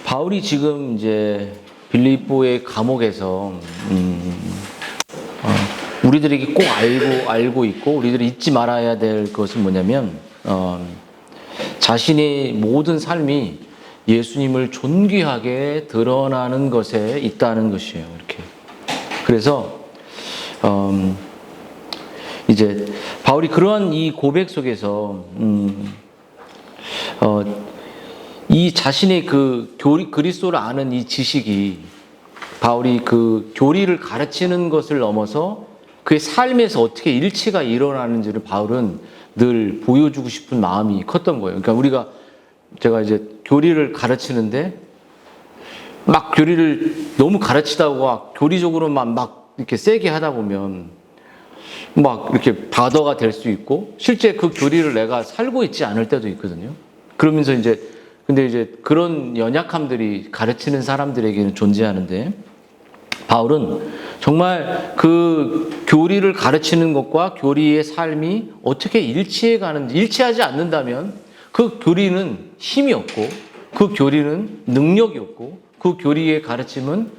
바울이 지금 이제 빌립보의 감옥에서 우리들에게 꼭 알고 있고 우리들이 잊지 말아야 될 것은 뭐냐면 자신의 모든 삶이 예수님을 존귀하게 드러나는 것에 있다는 것이에요. 이렇게. 그래서 이제 바울이 그러한 이 고백 속에서 이 자신의 그 그리스도를 아는 이 지식이 바울이 그 교리를 가르치는 것을 넘어서 그의 삶에서 어떻게 일치가 일어나는지를 바울은 늘 보여주고 싶은 마음이 컸던 거예요. 그러니까 제가 이제 교리를 가르치는데 막 교리를 너무 가르치다가 교리적으로만 막 이렇게 세게 하다 보면 막 이렇게 바더가 될 수 있고 실제 그 교리를 내가 살고 있지 않을 때도 있거든요. 그러면서 근데 이제 그런 연약함들이 가르치는 사람들에게는 존재하는데 바울은 정말 그 교리를 가르치는 것과 교리의 삶이 어떻게 일치해 가는지, 일치하지 않는다면 그 교리는 힘이 없고 그 교리는 능력이 없고 그 교리의 가르침은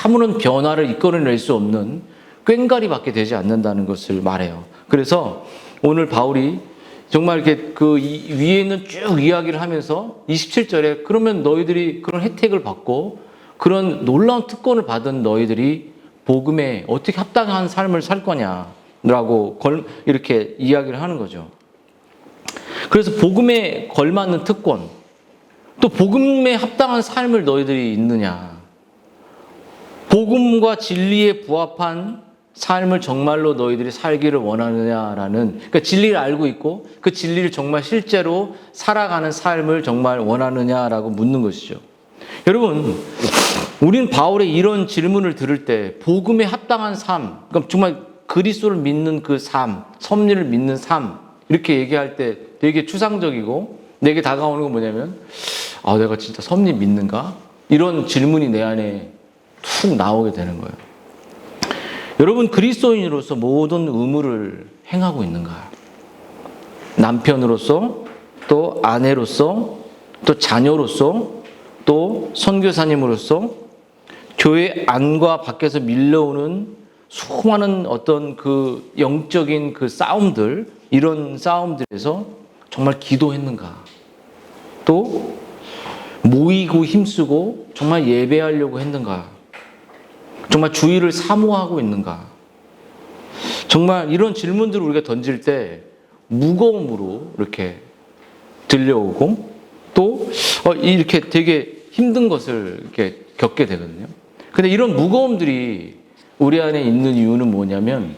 아무런 변화를 이끌어낼 수 없는 꽹과리밖에 되지 않는다는 것을 말해요. 그래서 오늘 바울이 정말 이렇게 그 위에 있는 쭉 이야기를 하면서 27절에 그러면 너희들이 그런 혜택을 받고 그런 놀라운 특권을 받은 너희들이 복음에 어떻게 합당한 삶을 살 거냐라고 이렇게 이야기를 하는 거죠. 그래서 복음에 걸맞는 특권, 또 복음에 합당한 삶을 너희들이 있느냐, 복음과 진리에 부합한 삶을 정말로 너희들이 살기를 원하느냐라는, 그러니까 진리를 알고 있고 그 진리를 정말 실제로 살아가는 삶을 정말 원하느냐라고 묻는 것이죠. 여러분, 우린 바울의 이런 질문을 들을 때 복음에 합당한 삶, 그러니까 정말 그리스도를 믿는 그 삶, 섭리를 믿는 삶 이렇게 얘기할 때 되게 추상적이고 내게 다가오는 건 뭐냐면 내가 진짜 섭리 믿는가? 이런 질문이 내 안에 툭 나오게 되는 거예요. 여러분, 그리스도인으로서 모든 의무를 행하고 있는가? 남편으로서, 또 아내로서, 또 자녀로서, 또 선교사님으로서 교회 안과 밖에서 밀려오는 수많은 어떤 그 영적인 그 싸움들, 이런 싸움들에서 정말 기도했는가? 또 모이고 힘쓰고 정말 예배하려고 했는가? 정말 주의를 사모하고 있는가? 정말 이런 질문들을 우리가 던질 때 무거움으로 이렇게 들려오고 또 이렇게 되게 힘든 것을 이렇게 겪게 되거든요. 근데 이런 무거움들이 우리 안에 있는 이유는 뭐냐면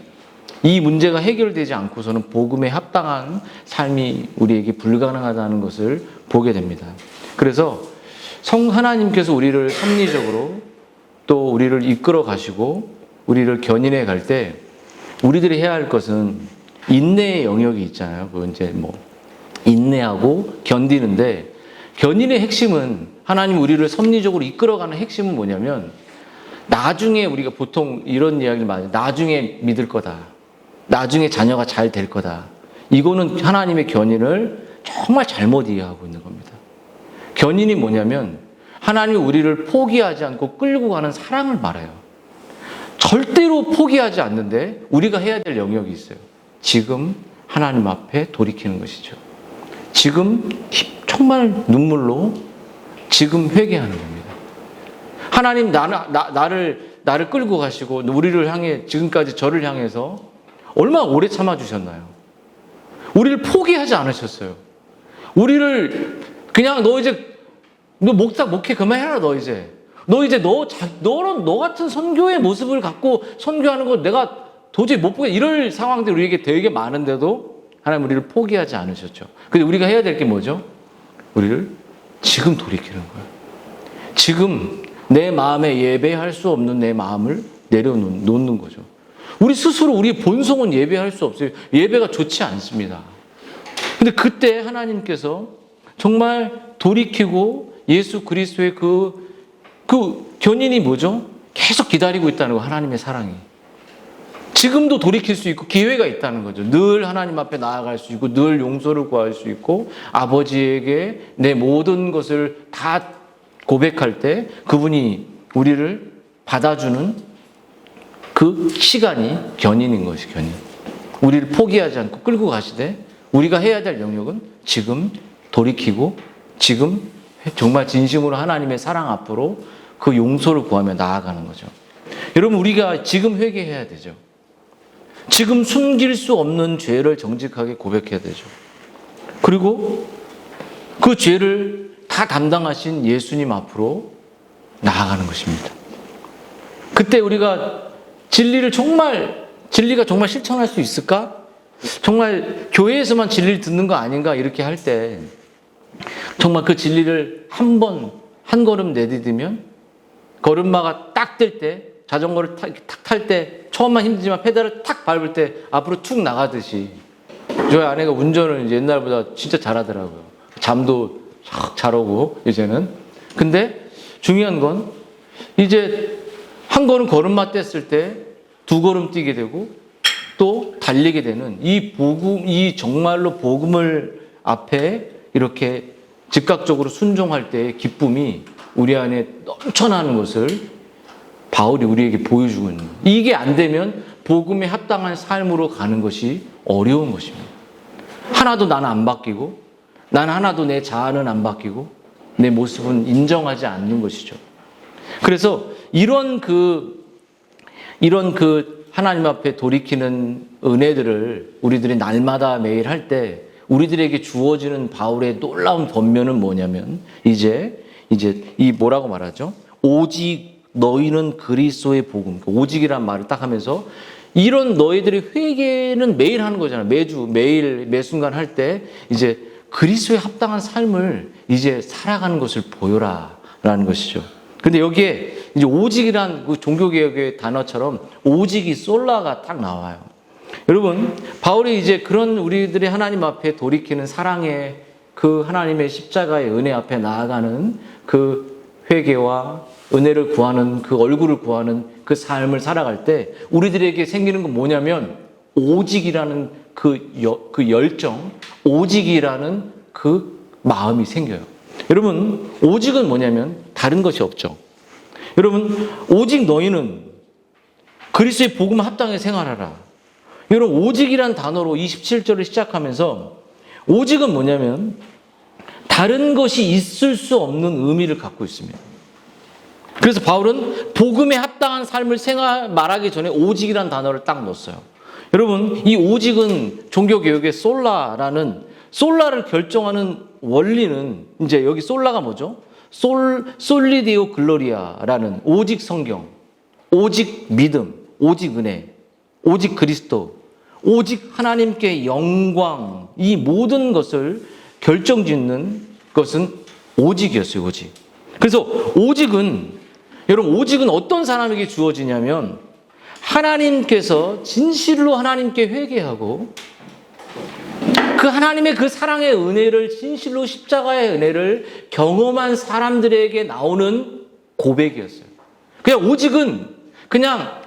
이 문제가 해결되지 않고서는 복음에 합당한 삶이 우리에게 불가능하다는 것을 보게 됩니다. 그래서 하나님께서 우리를 섭리적으로 또 우리를 이끌어 가시고 우리를 견인해 갈 때 우리들이 해야 할 것은 인내의 영역이 있잖아요. 그 이제 인내하고 견디는데 견인의 핵심은 하나님 우리를 섭리적으로 이끌어가는 핵심은 뭐냐면 나중에 우리가 보통 이런 이야기를 많이 해요. 나중에 믿을 거다. 나중에 자녀가 잘 될 거다. 이거는 하나님의 견인을 정말 잘못 이해하고 있는 겁니다. 견인이 뭐냐면 하나님이 우리를 포기하지 않고 끌고 가는 사랑을 말해요. 절대로 포기하지 않는데 우리가 해야 될 영역이 있어요. 지금 하나님 앞에 돌이키는 것이죠. 지금 정말 눈물로 지금 회개하는 겁니다. 하나님 나를 끌고 가시고 우리를 향해 지금까지 저를 향해서 얼마나 오래 참아주셨나요? 우리를 포기하지 않으셨어요. 우리를 그냥 너 목회 그만해라 너 같은 선교의 모습을 갖고 선교하는 거 내가 도저히 못 보게 이럴 상황들이 우리에게 되게 많은데도 하나님 우리를 포기하지 않으셨죠. 근데 우리가 해야 될 게 뭐죠? 우리를 지금 돌이키는 거예요. 지금 내 마음에 예배할 수 없는 내 마음을 내려놓는 거죠. 우리 스스로 우리 본성은 예배할 수 없어요. 예배가 좋지 않습니다. 근데 그때 하나님께서 정말 돌이키고 예수 그리스도의 그 견인이 뭐죠? 계속 기다리고 있다는 거, 하나님의 사랑이. 지금도 돌이킬 수 있고 기회가 있다는 거죠. 늘 하나님 앞에 나아갈 수 있고 늘 용서를 구할 수 있고 아버지에게 내 모든 것을 다 고백할 때 그분이 우리를 받아주는 그 시간이 견인인 것이 견인. 우리를 포기하지 않고 끌고 가시되 우리가 해야 될 영역은 지금 돌이키고 지금 정말 진심으로 하나님의 사랑 앞으로 그 용서를 구하며 나아가는 거죠. 여러분, 우리가 지금 회개해야 되죠. 지금 숨길 수 없는 죄를 정직하게 고백해야 되죠. 그리고 그 죄를 다 담당하신 예수님 앞으로 나아가는 것입니다. 그때 우리가 진리가 정말 실천할 수 있을까? 정말 교회에서만 진리를 듣는 거 아닌가? 이렇게 할 때 정말 그 진리를 한 걸음 내디디면 걸음마가 딱 뜰 때, 자전거를 탁 탈 때 처음만 힘들지만 페달을 탁 밟을 때 앞으로 툭 나가듯이 저희 아내가 운전을 옛날보다 진짜 잘하더라고요. 잠도 잘 오고 이제는. 근데 중요한 건 이제 한 걸음 걸음마 뗐을 때 두 걸음 뛰게 되고 또 달리게 되는 이 정말로 복음을 앞에 이렇게 즉각적으로 순종할 때의 기쁨이 우리 안에 넘쳐나는 것을 바울이 우리에게 보여주고 있는 거예요. 이게 안 되면 복음에 합당한 삶으로 가는 것이 어려운 것입니다. 하나도 나는 안 바뀌고 나는 하나도 내 자아는 안 바뀌고 내 모습은 인정하지 않는 것이죠. 그래서 이런 하나님 앞에 돌이키는 은혜들을 우리들이 날마다 매일 할 때 우리들에게 주어지는 바울의 놀라운 권면은 뭐냐면 이제 이 뭐라고 말하죠? 오직 너희는 그리스도의 복음. 오직이란 말을 딱 하면서 이런 너희들의 회개는 매일 하는 거잖아요. 매일 매 순간 할 때 이제 그리스도에 합당한 삶을 이제 살아가는 것을 보여라라는 것이죠. 근데 여기에 이제 오직이란 그 종교개혁의 단어처럼 오직이 솔라가 딱 나와요. 여러분, 바울이 이제 그런 우리들의 하나님 앞에 돌이키는 사랑의 그 하나님의 십자가의 은혜 앞에 나아가는 그 회개와 은혜를 구하는 그 얼굴을 구하는 그 삶을 살아갈 때 우리들에게 생기는 건 뭐냐면 오직이라는 그 열정, 오직이라는 그 마음이 생겨요. 여러분, 오직은 뭐냐면 다른 것이 없죠. 여러분, 오직 너희는 그리스도의 복음 합당하게 생활하라. 여러분, 오직이란 단어로 27절을 시작하면서 오직은 뭐냐면 다른 것이 있을 수 없는 의미를 갖고 있습니다. 그래서 바울은 복음에 합당한 삶을 말하기 전에 오직이란 단어를 딱 넣었어요. 여러분, 이 오직은 종교개혁의 솔라를 결정하는 원리는 이제 여기 솔라가 뭐죠? 솔리디오 글로리아라는 오직 성경, 오직 믿음, 오직 은혜, 오직 그리스도, 오직 하나님께 영광, 이 모든 것을 결정짓는 것은 오직이었어요. 오직. 그래서 여러분, 오직은 어떤 사람에게 주어지냐면 하나님께서 진실로 하나님께 회개하고 그 하나님의 그 사랑의 은혜를 진실로 십자가의 은혜를 경험한 사람들에게 나오는 고백이었어요. 그냥 오직은 그냥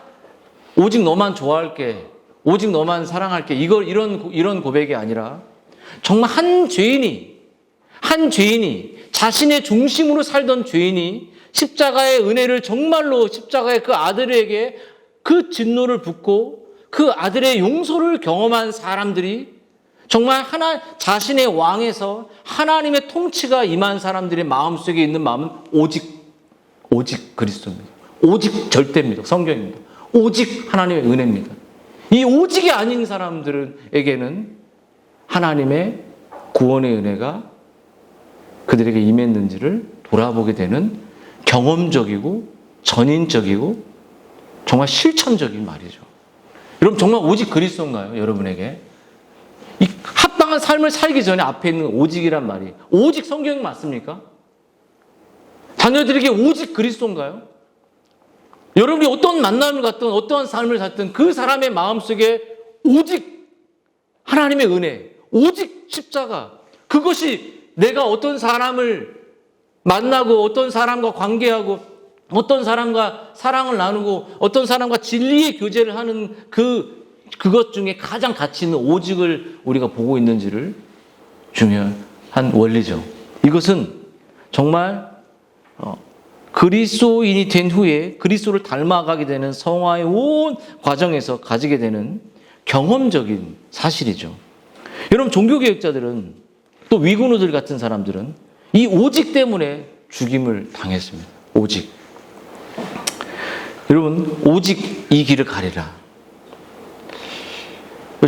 오직 너만 좋아할게, 오직 너만 사랑할게 이런 고백이 아니라 정말 한 죄인이 자신의 중심으로 살던 죄인이 십자가의 은혜를 정말로 십자가의 그 아들에게 그 진노를 붓고 그 아들의 용서를 경험한 사람들이 정말 자신의 왕에서 하나님의 통치가 임한 사람들의 마음속에 있는 마음은 오직 그리스도입니다. 오직 절대입니다. 성경입니다. 오직 하나님의 은혜입니다. 이 오직이 아닌 사람들에게는 하나님의 구원의 은혜가 그들에게 임했는지를 돌아보게 되는 경험적이고 전인적이고 정말 실천적인 말이죠. 여러분, 정말 오직 그리스도인가요? 여러분에게? 이 합당한 삶을 살기 전에 앞에 있는 오직이란 말이 오직 성경 맞습니까? 자녀들에게 오직 그리스도인가요? 여러분이 어떤 만남을 갖든 어떠한 삶을 살든 그 사람의 마음속에 오직 하나님의 은혜, 오직 십자가, 그것이 내가 어떤 사람을 만나고 어떤 사람과 관계하고 어떤 사람과 사랑을 나누고 어떤 사람과 진리의 교제를 하는 그것 중에 가장 가치 있는 오직을 우리가 보고 있는지를 중요한 원리죠. 이것은 정말 그리스도인이 된 후에 그리스도를 닮아가게 되는 성화의 온 과정에서 가지게 되는 경험적인 사실이죠. 여러분, 종교개혁자들은 또 위구노들 같은 사람들은 이 오직 때문에 죽임을 당했습니다. 오직. 여러분, 오직 이 길을 가리라.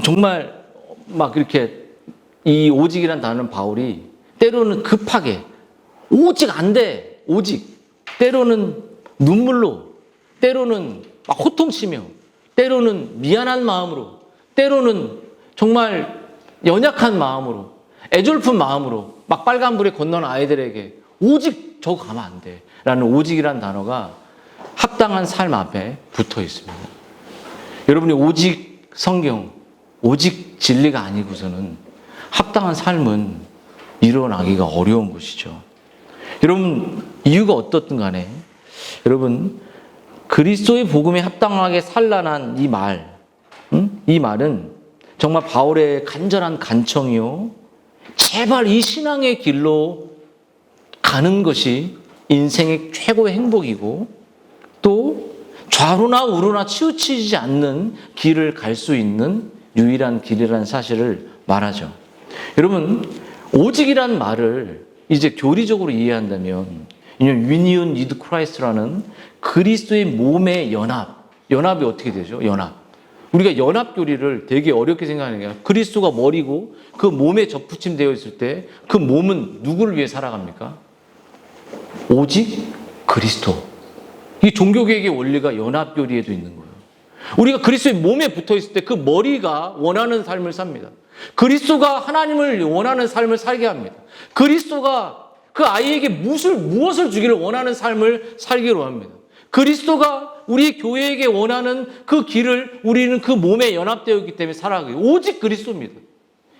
정말 막 이렇게 이 오직이란 단어는 바울이 때로는 급하게 오직 안 돼. 오직. 때로는 눈물로, 때로는 막 호통치며, 때로는 미안한 마음으로, 때로는 정말 연약한 마음으로, 애절픈 마음으로 막 빨간불에 건너는 아이들에게 오직 저거 가면 안 돼 라는 오직이란 단어가 합당한 삶 앞에 붙어 있습니다. 여러분이 오직 성경, 오직 진리가 아니고서는 합당한 삶은 일어나기가 어려운 것이죠. 여러분, 이유가 어떻든 간에 여러분, 그리스도의 복음에 합당하게 산란한 이 말, 이 말은 정말 바울의 간절한 간청이요, 제발 이 신앙의 길로 가는 것이 인생의 최고의 행복이고 또 좌로나 우로나 치우치지 않는 길을 갈 수 있는 유일한 길이라는 사실을 말하죠. 여러분, 오직이란 말을 이제 교리적으로 이해한다면 Union with Christ라는 그리스도의 몸의 연합이 어떻게 되죠? 연합. 우리가 연합교리를 되게 어렵게 생각하는 게 그리스도가 머리고 그 몸에 접붙임되어 있을 때 그 몸은 누구를 위해 살아갑니까? 오직 그리스도. 이 종교개혁의 원리가 연합교리에도 있는 거예요. 우리가 그리스도의 몸에 붙어 있을 때 그 머리가 원하는 삶을 삽니다. 그리스도가 하나님을 원하는 삶을 살게 합니다. 그리스도가 그 아이에게 무엇을 주기를 원하는 삶을 살기로 합니다. 그리스도가 우리 교회에게 원하는 그 길을 우리는 그 몸에 연합되어 있기 때문에 살아가게. 오직 그리스도입니다.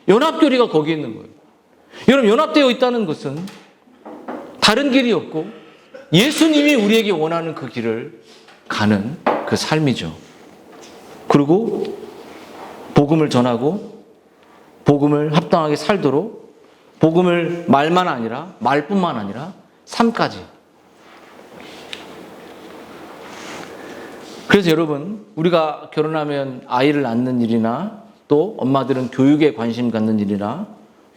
연합교리가 거기에 있는 거예요. 여러분, 연합되어 있다는 것은 다른 길이 없고 예수님이 우리에게 원하는 그 길을 가는 그 삶이죠. 그리고 복음을 전하고 복음을 합당하게 살도록 복음을 말뿐만 아니라 삶까지. 그래서 여러분, 우리가 결혼하면 아이를 낳는 일이나 또 엄마들은 교육에 관심 갖는 일이나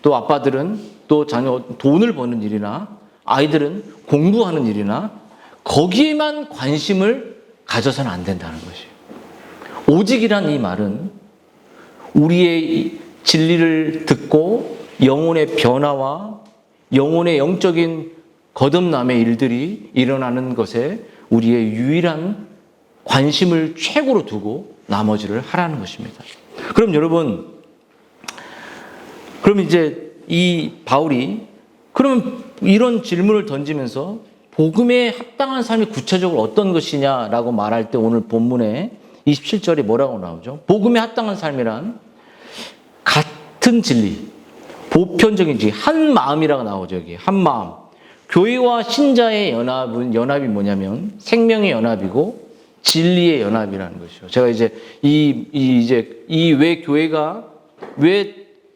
또 아빠들은 또 자녀 돈을 버는 일이나 아이들은 공부하는 일이나 거기에만 관심을 가져서는 안 된다는 것이에요. 오직이란 이 말은 우리의 진리를 듣고 영혼의 변화와 영혼의 영적인 거듭남의 일들이 일어나는 것에 우리의 유일한 관심을 최고로 두고 나머지를 하라는 것입니다. 그럼 여러분, 그럼 이제 이 바울이 그러면 이런 질문을 던지면서 복음에 합당한 삶이 구체적으로 어떤 것이냐라고 말할 때 오늘 본문에 27절에 뭐라고 나오죠? 복음에 합당한 삶이란 같은 진리, 보편적인 진리, 한 마음이라고 나오죠. 여기 한 마음. 교회와 신자의 연합이 뭐냐면 생명의 연합이고 진리의 연합이라는 것이죠. 제가 이제 왜 교회가 왜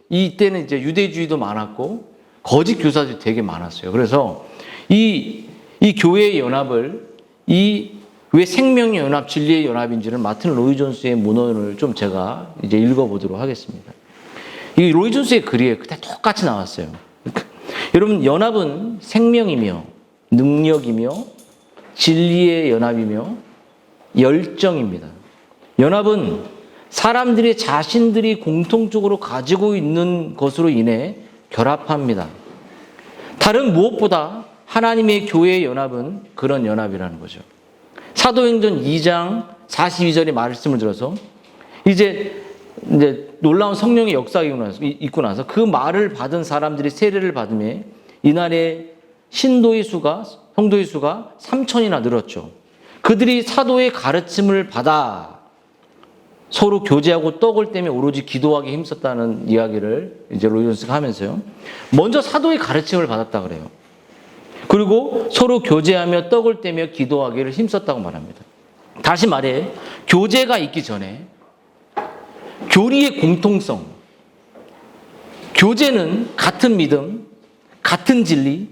이때는 이제 유대주의도 많았고 거짓 교사들이 되게 많았어요. 그래서 이 교회의 연합을 왜 생명의 연합, 진리의 연합인지를 마틴 로이 존스의 문헌을 좀 제가 이제 읽어보도록 하겠습니다. 이 로이 존스의 글이에요. 그때 똑같이 나왔어요. 여러분, 연합은 생명이며 능력이며 진리의 연합이며 열정입니다. 연합은 사람들이 자신들이 공통적으로 가지고 있는 것으로 인해 결합합니다. 다른 무엇보다 하나님의 교회의 연합은 그런 연합이라는 거죠. 사도행전 2장 42절의 말씀을 들어서 이제 놀라운 성령의 역사가 있고 나서 그 말을 받은 사람들이 세례를 받음에 이날에 성도의 수가 3,000이나 늘었죠. 그들이 사도의 가르침을 받아 서로 교제하고 떡을 떼며 오로지 기도하기 힘썼다는 이야기를 이제 로이 존스가 하면서요. 먼저 사도의 가르침을 받았다 그래요. 그리고 서로 교제하며 떡을 떼며 기도하기를 힘썼다고 말합니다. 다시 말해, 교제가 있기 전에 교리의 공통성, 교제는 같은 믿음, 같은 진리,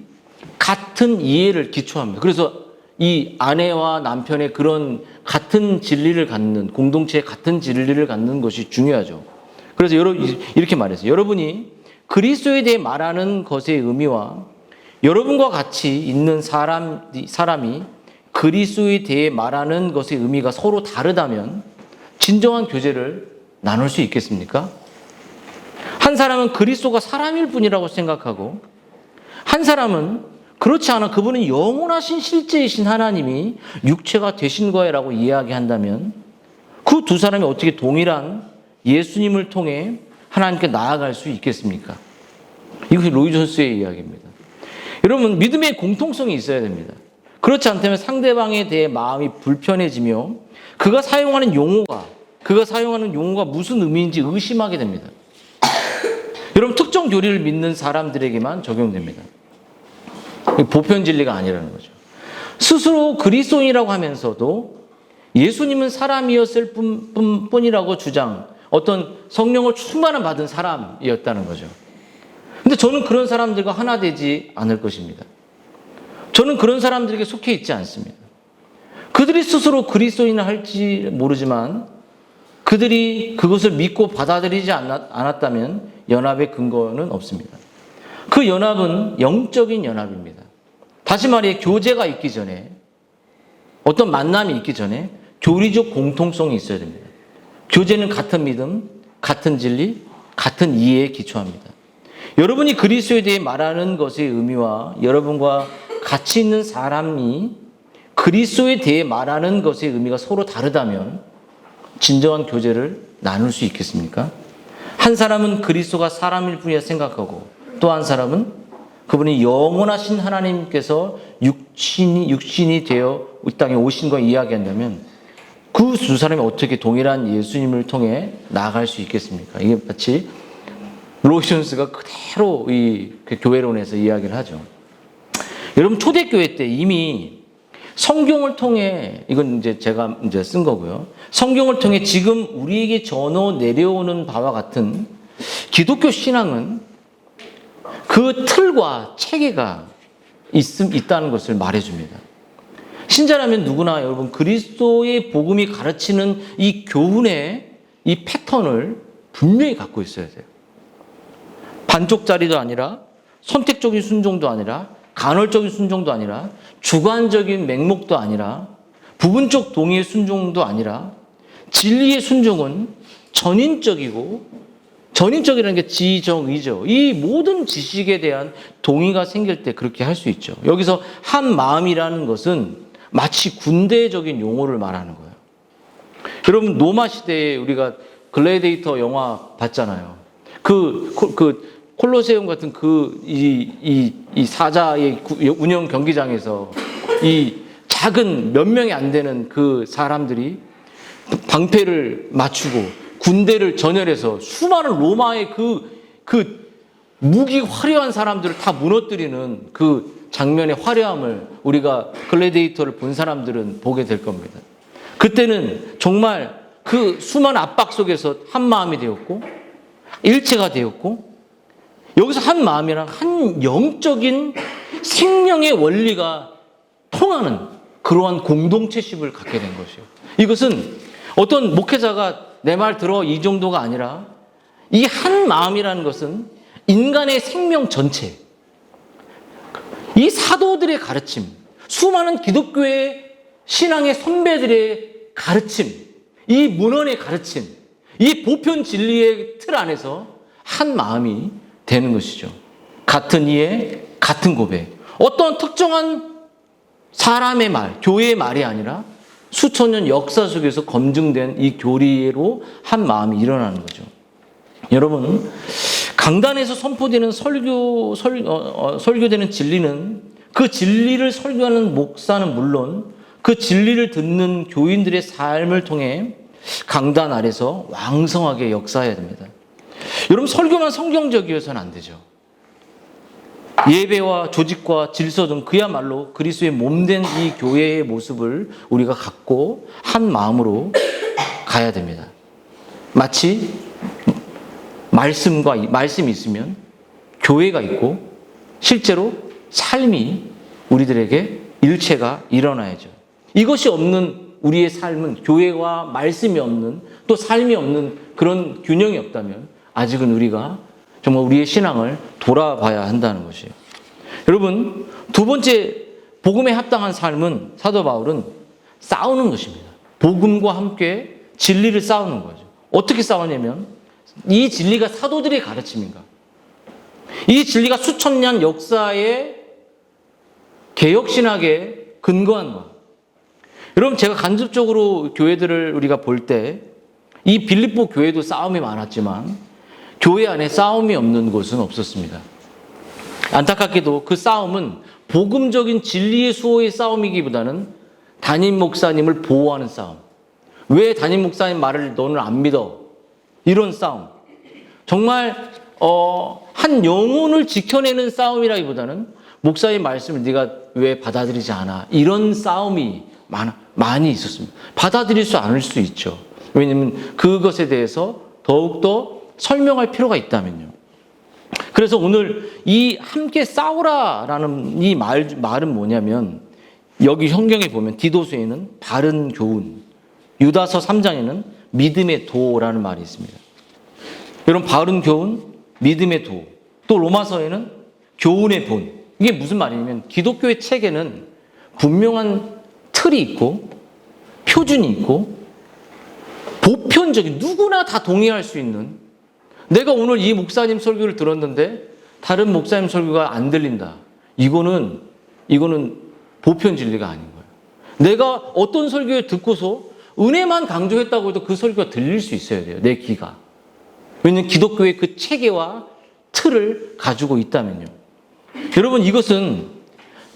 같은 이해를 기초합니다. 그래서 이 아내와 남편의 그런 같은 진리를 갖는, 공동체의 같은 진리를 갖는 것이 중요하죠. 그래서 이렇게 말했어요. 여러분이 그리스도에 대해 말하는 것의 의미와 여러분과 같이 있는 사람이 그리스도에 대해 말하는 것의 의미가 서로 다르다면 진정한 교제를 나눌 수 있겠습니까? 한 사람은 그리스도가 사람일 뿐이라고 생각하고 한 사람은 그렇지 않아 그분은 영원하신 실제이신 하나님이 육체가 되신 거라고 이야기한다면 그 두 사람이 어떻게 동일한 예수님을 통해 하나님께 나아갈 수 있겠습니까? 이것이 로이 존스의 이야기입니다. 여러분, 믿음의 공통성이 있어야 됩니다. 그렇지 않다면 상대방에 대해 마음이 불편해지며 그가 사용하는 용어가 무슨 의미인지 의심하게 됩니다. 여러분, 특정 교리를 믿는 사람들에게만 적용됩니다. 보편 진리가 아니라는 거죠. 스스로 그리스도인이라고 하면서도 예수님은 사람이었을 뿐이라고 어떤 성령을 충만한 받은 사람이었다는 거죠. 근데 저는 그런 사람들과 하나 되지 않을 것입니다. 저는 그런 사람들에게 속해 있지 않습니다. 그들이 스스로 그리스도인을 할지 모르지만 그들이 그것을 믿고 받아들이지 않았다면 연합의 근거는 없습니다. 그 연합은 영적인 연합입니다. 다시 말해 교제가 있기 전에 어떤 만남이 있기 전에 교리적 공통성이 있어야 됩니다. 교제는 같은 믿음, 같은 진리, 같은 이해에 기초합니다. 여러분이 그리스도에 대해 말하는 것의 의미와 여러분과 같이 있는 사람이 그리스도에 대해 말하는 것의 의미가 서로 다르다면 진정한 교제를 나눌 수 있겠습니까? 한 사람은 그리스도가 사람일 뿐이라 생각하고 또 한 사람은 그분이 영원하신 하나님께서 육신이 되어 이 땅에 오신 걸 이야기한다면 그 두 사람이 어떻게 동일한 예수님을 통해 나아갈 수 있겠습니까? 이게 마치 로이 존스가 그대로 이 교회론에서 이야기를 하죠. 여러분, 초대교회 때 이미 성경을 통해, 이건 이제 제가 쓴 거고요. 성경을 통해 지금 우리에게 전어 내려오는 바와 같은 기독교 신앙은 그 틀과 체계가 있다는 것을 말해줍니다. 신자라면 누구나 여러분 그리스도의 복음이 가르치는 이 교훈의 이 패턴을 분명히 갖고 있어야 돼요. 반쪽짜리도 아니라 선택적인 순종도 아니라 간헐적인 순종도 아니라 주관적인 맹목도 아니라 부분적 동의의 순종도 아니라 진리의 순종은 전인적이라는 게 지정의죠. 이 모든 지식에 대한 동의가 생길 때 그렇게 할 수 있죠. 여기서 한 마음이라는 것은 마치 군대적인 용어를 말하는 거예요. 여러분, 로마 시대에 우리가 글래디에이터 영화 봤잖아요. 콜로세움 같은 이 사자의 운영 경기장에서 이 작은 몇 명이 안 되는 그 사람들이 방패를 맞추고 군대를 전열해서 수많은 로마의 그 무기 화려한 사람들을 다 무너뜨리는 그 장면의 화려함을 우리가 글래디에이터를 본 사람들은 보게 될 겁니다. 그때는 정말 그 수많은 압박 속에서 한 마음이 되었고 일체가 되었고 여기서 한 마음이란 한 영적인 생명의 원리가 통하는 그러한 공동체십을 갖게 된 것이에요. 이것은 어떤 목회자가 내 말 들어 이 정도가 아니라 이 한 마음이라는 것은 인간의 생명 전체, 이 사도들의 가르침, 수많은 기독교의 신앙의 선배들의 가르침, 이 문헌의 가르침, 이 보편 진리의 틀 안에서 한 마음이 되는 것이죠. 같은 이해, 같은 고백. 어떤 특정한 사람의 말, 교회의 말이 아니라 수천 년 역사 속에서 검증된 이 교리로 한 마음이 일어나는 거죠. 여러분, 강단에서 선포되는 설교되는 진리는 그 진리를 설교하는 목사는 물론 그 진리를 듣는 교인들의 삶을 통해 강단 아래서 왕성하게 역사해야 됩니다. 여러분, 설교만 성경적이어서는 안 되죠. 예배와 조직과 질서 등 그야말로 그리스도의 몸된 이 교회의 모습을 우리가 갖고 한 마음으로 가야 됩니다. 마치 말씀이 있으면 교회가 있고 실제로 삶이 우리들에게 일체가 일어나야죠. 이것이 없는 우리의 삶은, 교회와 말씀이 없는, 또 삶이 없는 그런 균형이 없다면 아직은 우리가 정말 우리의 신앙을 돌아봐야 한다는 것이에요. 여러분, 두 번째 복음에 합당한 삶은, 사도 바울은 싸우는 것입니다. 복음과 함께 진리를 싸우는 거죠. 어떻게 싸우냐면, 이 진리가 사도들의 가르침인가? 이 진리가 수천 년 역사의 개혁신학에 근거한가? 여러분, 제가 간접적으로 교회들을 우리가 볼 때 이 빌립보 교회도 싸움이 많았지만 교회 안에 싸움이 없는 곳은 없었습니다. 안타깝게도 그 싸움은 복음적인 진리의 수호의 싸움이기보다는 담임 목사님을 보호하는 싸움. 왜 담임 목사님 말을 너는 안 믿어? 이런 싸움. 정말 한 영혼을 지켜내는 싸움이라기보다는 목사의 말씀을 네가 왜 받아들이지 않아? 이런 싸움이 많이 있었습니다. 받아들일 수 않을 수 있죠. 왜냐하면 그것에 대해서 더욱더 설명할 필요가 있다면요. 그래서 오늘 이 함께 싸우라라는 이 말은 뭐냐면, 여기 성경에 보면 디도서에는 바른 교훈, 유다서 3장에는 믿음의 도라는 말이 있습니다. 여러분, 바른 교훈, 믿음의 도, 또 로마서에는 교훈의 본. 이게 무슨 말이냐면, 기독교의 책에는 분명한 틀이 있고 표준이 있고 보편적인, 누구나 다 동의할 수 있는, 내가 오늘 이 목사님 설교를 들었는데 다른 목사님 설교가 안 들린다. 이거는 보편 진리가 아닌 거예요. 내가 어떤 설교를 듣고서 은혜만 강조했다고 해도 그 설교가 들릴 수 있어야 돼요. 내 귀가. 왜냐하면 기독교의 그 체계와 틀을 가지고 있다면요. 여러분, 이것은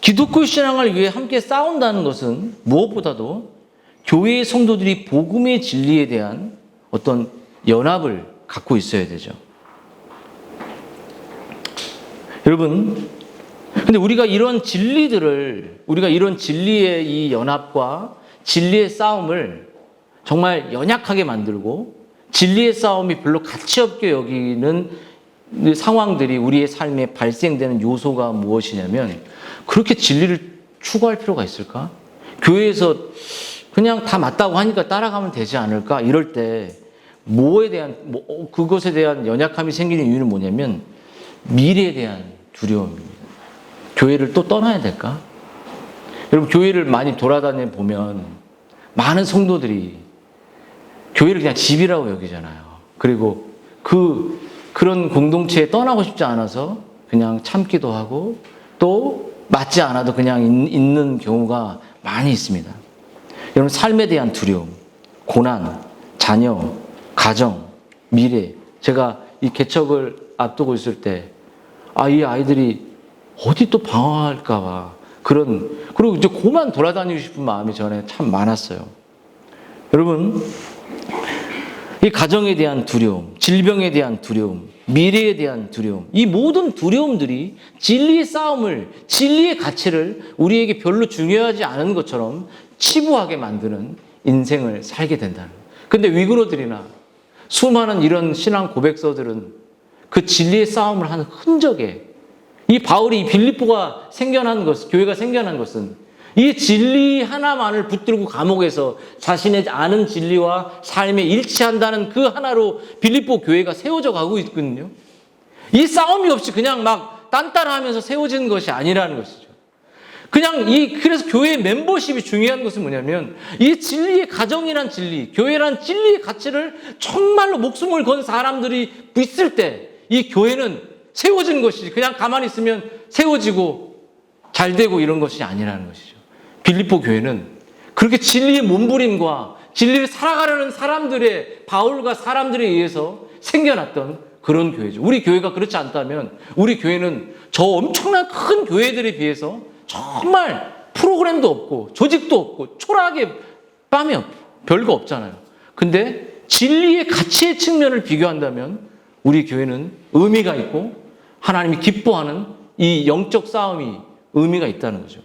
기독교 신앙을 위해 함께 싸운다는 것은 무엇보다도 교회의 성도들이 복음의 진리에 대한 어떤 연합을 갖고 있어야 되죠. 여러분, 근데 우리가 이런 진리의 이 연합과 진리의 싸움을 정말 연약하게 만들고 진리의 싸움이 별로 가치 없게 여기는 상황들이 우리의 삶에 발생되는 요소가 무엇이냐면, 그렇게 진리를 추구할 필요가 있을까? 교회에서 그냥 다 맞다고 하니까 따라가면 되지 않을까? 이럴 때 그것에 대한 연약함이 생기는 이유는 뭐냐면, 미래에 대한 두려움입니다. 교회를 또 떠나야 될까? 여러분, 교회를 많이 돌아다녀 보면 많은 성도들이 교회를 그냥 집이라고 여기잖아요. 그리고 그런 공동체에 떠나고 싶지 않아서 그냥 참기도 하고, 또 맞지 않아도 그냥 있는 경우가 많이 있습니다. 여러분, 삶에 대한 두려움, 고난, 자녀, 가정, 미래. 제가 이 개척을 앞두고 있을 때, 이 아이들이 어디 또 방황할까봐 그리고 이제 고만 돌아다니고 싶은 마음이 전에 참 많았어요. 여러분, 이 가정에 대한 두려움, 질병에 대한 두려움, 미래에 대한 두려움, 이 모든 두려움들이 진리의 싸움을, 진리의 가치를 우리에게 별로 중요하지 않은 것처럼 치부하게 만드는 인생을 살게 된다는 거예요. 근데 위그노들이나 수많은 이런 신앙 고백서들은 그 진리의 싸움을 하는 흔적에, 이 바울이 이 빌립보가 생겨난 것, 교회가 생겨난 것은 이 진리 하나만을 붙들고 감옥에서 자신의 아는 진리와 삶에 일치한다는 그 하나로 빌립보 교회가 세워져 가고 있거든요. 이 싸움이 없이 그냥 막 딴따라하면서 세워지는 것이 아니라는 것이죠. 그래서 교회의 멤버십이 중요한 것은 뭐냐면, 이 진리의 가정이란 진리, 교회란 진리의 가치를 정말로 목숨을 건 사람들이 있을 때 이 교회는 세워진 것이지, 그냥 가만히 있으면 세워지고 잘 되고 이런 것이 아니라는 것이죠. 빌립보 교회는 그렇게 진리의 몸부림과 진리를 살아가려는 바울과 사람들에 의해서 생겨났던 그런 교회죠. 우리 교회가 그렇지 않다면 우리 교회는 저 엄청난 큰 교회들에 비해서 정말 프로그램도 없고 조직도 없고 초라하게 빰이 별거 없잖아요. 근데 진리의 가치의 측면을 비교한다면 우리 교회는 의미가 있고 하나님이 기뻐하는 이 영적 싸움이 의미가 있다는 거죠.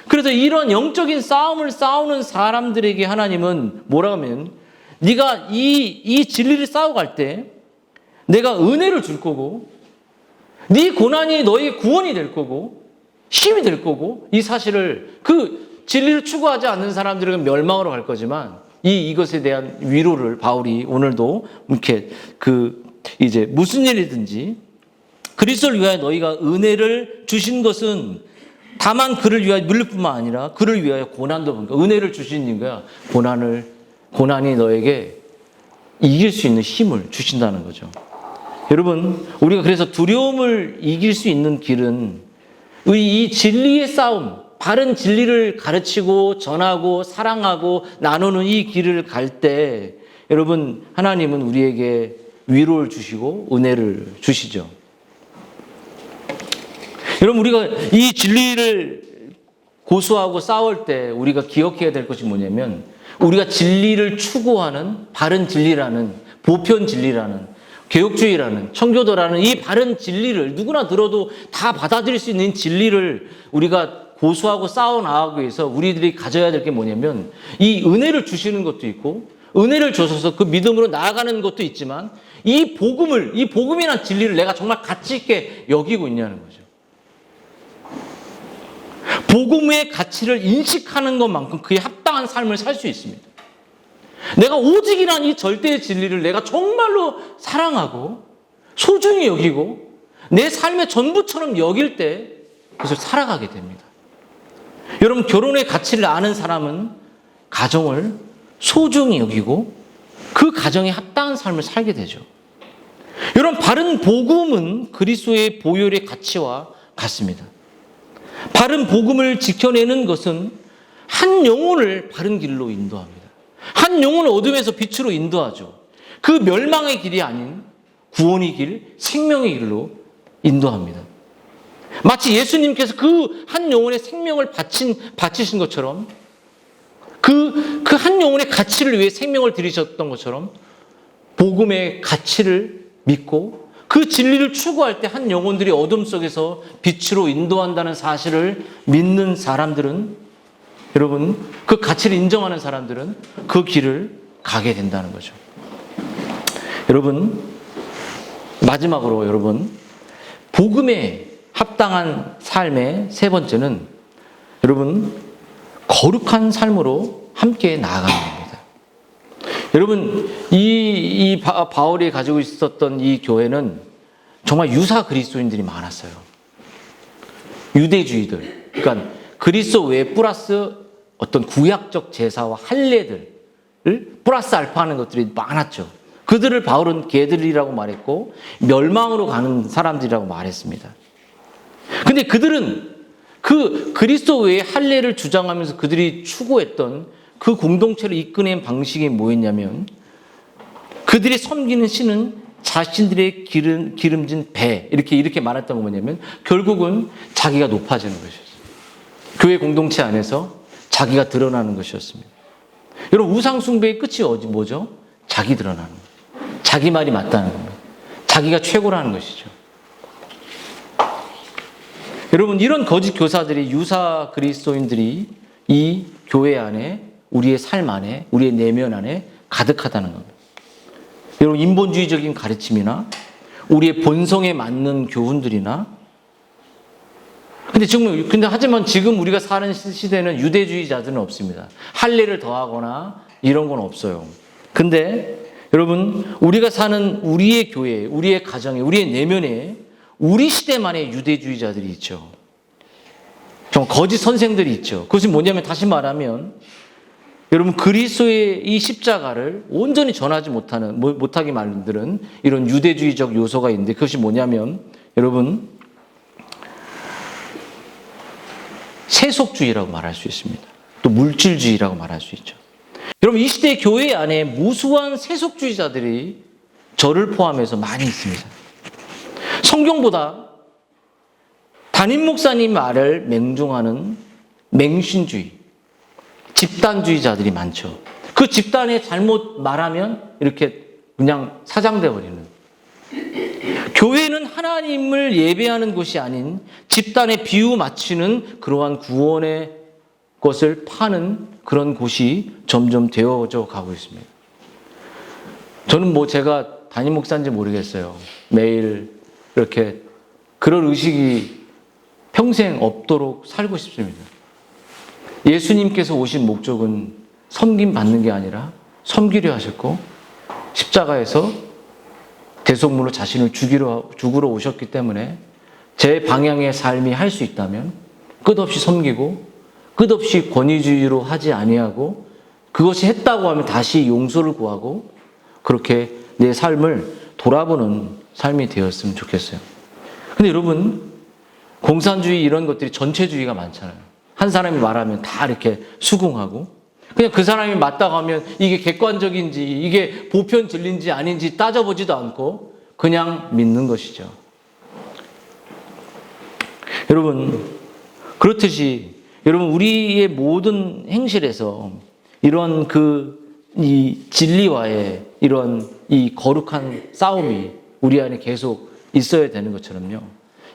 그래서 이런 영적인 싸움을 싸우는 사람들에게 하나님은 뭐라고 하면, 네가 이 진리를 싸워갈 때 내가 은혜를 줄 거고, 네 고난이 너에게 구원이 될 거고, 힘이 될 거고, 이 사실을 그 진리를 추구하지 않는 사람들은 멸망으로 갈 거지만 이것에 대한 위로를 바울이 오늘도 이렇게 이제 무슨 일이든지 그리스도를 위하여 너희가 은혜를 주신 것은 다만 그를 위하여 누릴 뿐만 아니라 그를 위하여 고난도 받는 거야. 은혜를 주신 거야. 고난이 너에게 이길 수 있는 힘을 주신다는 거죠. 여러분, 우리가 그래서 두려움을 이길 수 있는 길은 이 진리의 싸움, 바른 진리를 가르치고 전하고 사랑하고 나누는 이 길을 갈 때 여러분, 하나님은 우리에게 위로를 주시고 은혜를 주시죠. 여러분, 우리가 이 진리를 고수하고 싸울 때 우리가 기억해야 될 것이 뭐냐면, 우리가 진리를 추구하는 바른 진리라는, 보편 진리라는, 개혁주의라는, 청교도라는 이 바른 진리를 누구나 들어도 다 받아들일 수 있는 진리를 우리가 고수하고 싸워 나가기 위해서 우리들이 가져야 될 게 뭐냐면, 이 은혜를 주시는 것도 있고 은혜를 주셔서 그 믿음으로 나아가는 것도 있지만, 이 복음이란 진리를 내가 정말 가치 있게 여기고 있냐는 거죠. 복음의 가치를 인식하는 것만큼 그에 합당한 삶을 살 수 있습니다. 내가 오직이란 이 절대의 진리를 내가 정말로 사랑하고 소중히 여기고 내 삶의 전부처럼 여길 때 그것을 살아가게 됩니다. 여러분, 결혼의 가치를 아는 사람은 가정을 소중히 여기고 그 가정에 합당한 삶을 살게 되죠. 여러분, 바른 복음은 그리스도의 보혈의 가치와 같습니다. 바른 복음을 지켜내는 것은 한 영혼을 바른 길로 인도합니다. 한 영혼을 어둠에서 빛으로 인도하죠. 그 멸망의 길이 아닌 구원의 길, 생명의 길로 인도합니다. 마치 예수님께서 그 한 영혼의 생명을 바치신 것처럼, 그 한 영혼의 가치를 위해 생명을 들이셨던 것처럼 복음의 가치를 믿고 그 진리를 추구할 때 한 영혼들이 어둠 속에서 빛으로 인도한다는 사실을 믿는 사람들은, 여러분, 그 가치를 인정하는 사람들은 그 길을 가게 된다는 거죠. 여러분, 마지막으로 여러분, 복음에 합당한 삶의 세 번째는 여러분, 거룩한 삶으로 함께 나아가는 겁니다. 여러분, 이 바울이 가지고 있었던 이 교회는 정말 유사 그리스도인들이 많았어요. 유대주의들, 그러니까 그리스도 외에 플러스 어떤 구약적 제사와 할례들을 플러스 알파하는 것들이 많았죠. 그들을 바울은 개들이라고 말했고 멸망으로 가는 사람들이라고 말했습니다. 근데 그들은 그 그리스도 외에 할례를 주장하면서 그들이 추구했던 그 공동체를 이끌어낸 방식이 뭐였냐면, 그들이 섬기는 신은 자신들의 기름진 배, 이렇게 말했던 건 뭐냐면 결국은 자기가 높아지는 것이었어요. 교회 공동체 안에서 자기가 드러나는 것이었습니다. 여러분, 우상숭배의 끝이 뭐죠? 자기 드러나는 거예요. 자기 말이 맞다는 겁니다. 자기가 최고라는 것이죠. 여러분, 이런 거짓 교사들이, 유사 그리스도인들이 이 교회 안에, 우리의 삶 안에, 우리의 내면 안에 가득하다는 겁니다. 여러분, 인본주의적인 가르침이나 우리의 본성에 맞는 교훈들이나, 하지만 지금 우리가 사는 시대는 유대주의자들은 없습니다. 할례를 더하거나 이런 건 없어요. 근데 여러분, 우리가 사는 우리의 교회, 우리의 가정에, 우리의 내면에 우리 시대만의 유대주의자들이 있죠. 좀 거짓 선생들이 있죠. 그것이 뭐냐면, 다시 말하면 여러분, 그리스도의 이 십자가를 온전히 전하지 못하게 만드는 이런 유대주의적 요소가 있는데, 그것이 뭐냐면 여러분, 세속주의라고 말할 수 있습니다. 또 물질주의라고 말할 수 있죠. 여러분, 이 시대 교회 안에 무수한 세속주의자들이 저를 포함해서 많이 있습니다. 성경보다 담임 목사님 말을 맹종하는 맹신주의, 집단주의자들이 많죠. 그 집단에 잘못 말하면 이렇게 그냥 사장돼 버리는. 교회는 하나님을 예배하는 곳이 아닌 집단에 비유 맞추는 그러한 구원의 것을 파는 그런 곳이 점점 되어져 가고 있습니다. 저는 제가 담임 목사인지 모르겠어요. 매일 이렇게 그런 의식이 평생 없도록 살고 싶습니다. 예수님께서 오신 목적은 섬김 받는 게 아니라 섬기려 하셨고 십자가에서 대속물로 자신을 죽으러 오셨기 때문에 제 방향의 삶이 할 수 있다면 끝없이 섬기고 끝없이 권위주의로 하지 아니하고 그것이 했다고 하면 다시 용서를 구하고 그렇게 내 삶을 돌아보는 삶이 되었으면 좋겠어요. 근데 여러분, 공산주의 이런 것들이 전체주의가 많잖아요. 한 사람이 말하면 다 이렇게 수긍하고 그냥 그 사람이 맞다고 하면 이게 객관적인지 이게 보편 진리인지 아닌지 따져보지도 않고 그냥 믿는 것이죠. 여러분, 그렇듯이 여러분 우리의 모든 행실에서 이런 이 진리와의 이런 이 거룩한 싸움이 우리 안에 계속 있어야 되는 것처럼요.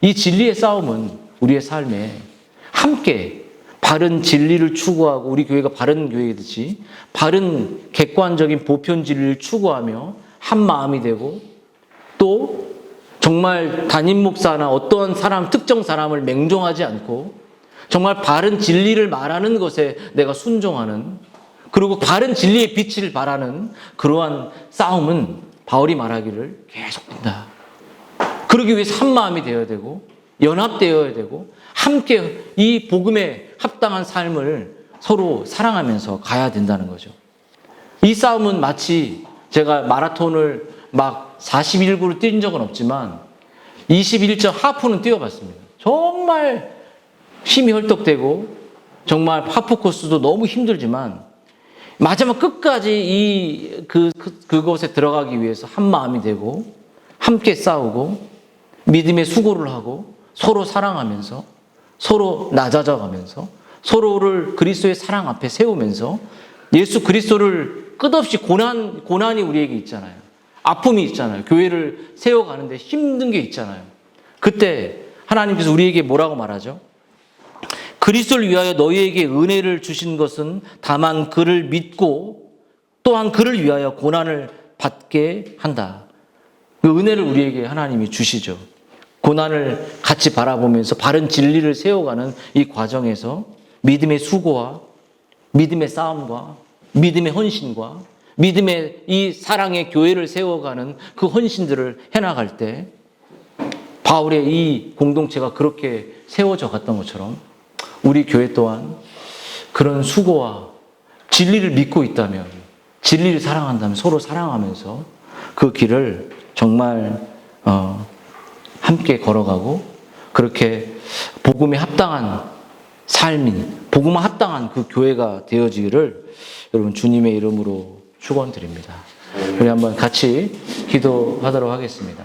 이 진리의 싸움은 우리의 삶에 함께 바른 진리를 추구하고 우리 교회가 바른 교회이듯이 바른 객관적인 보편 진리를 추구하며 한 마음이 되고 또 정말 담임 목사나 어떤 사람, 특정 사람을 맹종하지 않고 정말 바른 진리를 말하는 것에 내가 순종하는 그리고 바른 진리의 빛을 바라는 그러한 싸움은 바울이 말하기를 계속된다. 그러기 위해서 한 마음이 되어야 되고 연합되어야 되고 함께 이 복음에 합당한 삶을 서로 사랑하면서 가야 된다는 거죠. 이 싸움은 마치 제가 마라톤을 막 41구를 뛴 적은 없지만 21점 하프는 뛰어봤습니다. 정말 힘이 헐떡대고 정말 하프 코스도 너무 힘들지만 마지막 끝까지 그곳에 들어가기 위해서 한 마음이 되고 함께 싸우고 믿음의 수고를 하고 서로 사랑하면서 서로 낮아져가면서 서로를 그리스도의 사랑 앞에 세우면서 예수 그리스도를 끝없이 고난이 우리에게 있잖아요. 아픔이 있잖아요. 교회를 세워가는데 힘든 게 있잖아요. 그때 하나님께서 우리에게 뭐라고 말하죠? 그리스도를 위하여 너희에게 은혜를 주신 것은 다만 그를 믿고 또한 그를 위하여 고난을 받게 한다. 그 은혜를 우리에게 하나님이 주시죠. 고난을 같이 바라보면서 바른 진리를 세워가는 이 과정에서 믿음의 수고와 믿음의 싸움과 믿음의 헌신과 믿음의 이 사랑의 교회를 세워가는 그 헌신들을 해나갈 때 바울의 이 공동체가 그렇게 세워져 갔던 것처럼 우리 교회 또한 그런 수고와 진리를 믿고 있다면 진리를 사랑한다면 서로 사랑하면서 그 길을 정말 함께 걸어가고 그렇게 복음에 합당한 삶이 복음에 합당한 그 교회가 되어지기를 여러분 주님의 이름으로 축원드립니다. 우리 한번 같이 기도하도록 하겠습니다.